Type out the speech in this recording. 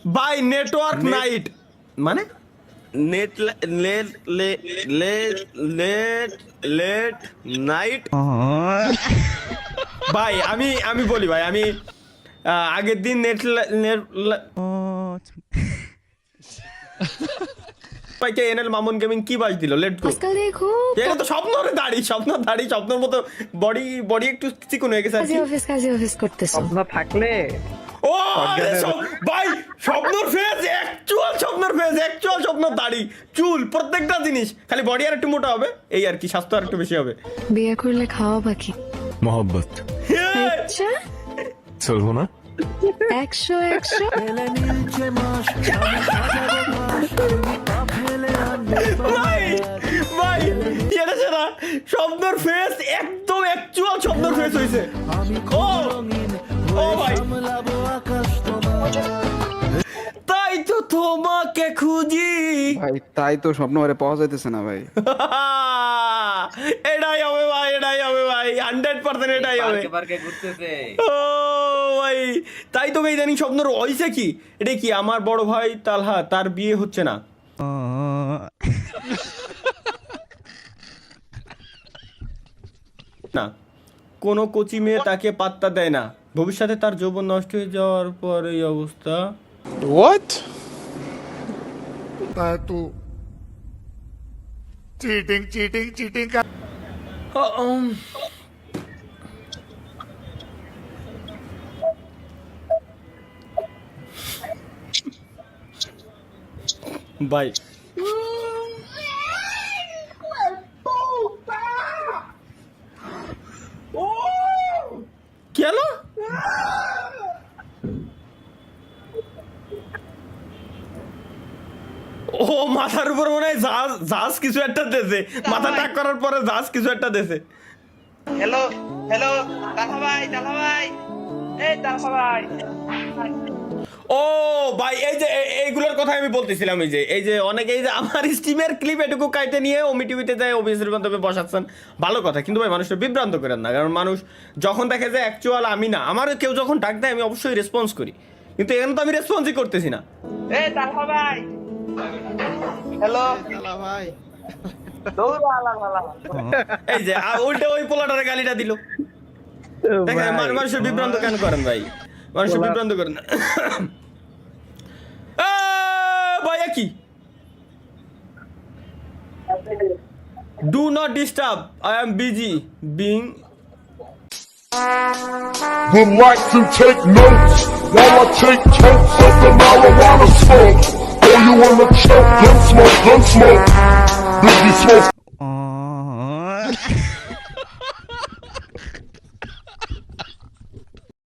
By network night মানে net late late late late night. ভাই আমি বলি ভাই, আমি আগের দিন ভাইকে এনএল মামুন গেমিং কি বাজ দিল লেট গো। আজকাল দেখো এটা তো স্বপ্নের দাড়ি, স্বপ্নের মতো বডি একটু চিকন হয়ে গেছে আর কি। কাজে অফিস করতেছো। স্বপ্ন থাকলে ও আরে ভাই স্বপ্নর ফেস, অ্যাকচুয়াল স্বপ্নর দাড়ি চুল প্রত্যেকটা জিনিস, খালি বডি আর একটু মোটা হবে এই আর কি, স্বাস্থ্য আর একটু বেশি হবে। বিয়ে করলে খাওয়া বাকি। मोहब्बत আচ্ছা चलो ना 100 ভাই ভাই এটা সেটা স্বপ্নর ফেস, একদম অ্যাকচুয়াল স্বপ্নর ফেস হইছে। ও ভাই তাই তো তোমাকে খুঁজি। ভাই তাই তো স্বপ্ন ঘরে পাওয়া যাইতেছে না ভাই। এটাই হবে ভাই, 100% এটাই হবে। পার্কে ঘুরতেছে। ও ভাই তাই তো ইদানিং স্বপ্নর হইছে কি, এটা কি আমার বড় ভাই তালহা, তার বিয়ে হচ্ছে না। না কোনো কোচি মেয়ে তাকে পাত্তা দেয় না, ভবিষ্যতে তার যৌবন নষ্ট হয়ে যাওয়ার পর এই অবস্থা। What? तू चीटिंग का ভাই কি হলো? ও মাথার উপর মনে হয় জাহাজ কিছু একটা দেছে, মাথা টাক করার পরে জাহাজ কিছু একটা দেছে। হ্যালো হ্যালো তালহা ভাই এই তালহা ভাই। ও ভাই এই যে এইগুলোর কথা আমি বলতেছিলাম, এই যে অনেকে এই যে আমার স্টিমের ক্লিপ এটুকু কাইতে নিয়ে ওমি টিভিতে যায় অভিনেত্রীর মাধ্যমে বসাচ্ছেন, ভালো কথা, কিন্তু ভাই মানুষটা বিভ্রান্ত করেন না, কারণ মানুষ যখন দেখে যে অ্যাকচুয়াল আমি না, আমার কেউ যখন ডাক দেয় আমি অবশ্যই রেসপন্স করি, কিন্তু এখানে তো আমি রেসপন্সই করতেছি না। এই তালহা ভাই হ্যালো তালহা ভাই এই যে উল্টে ওই পোলাটারে গালিটা দিল। দেখেন মানুষের বিভ্রান্ত কেন করেন ভাই, মানুষের বিভ্রান্ত করেন না। ভাইয়া কি do not disturb, I am busy being. Would like to take notes while I take totes of the marijuana smoke. Oh, you wanna choke? Gun smoke, gun smoke. Biggie smoke.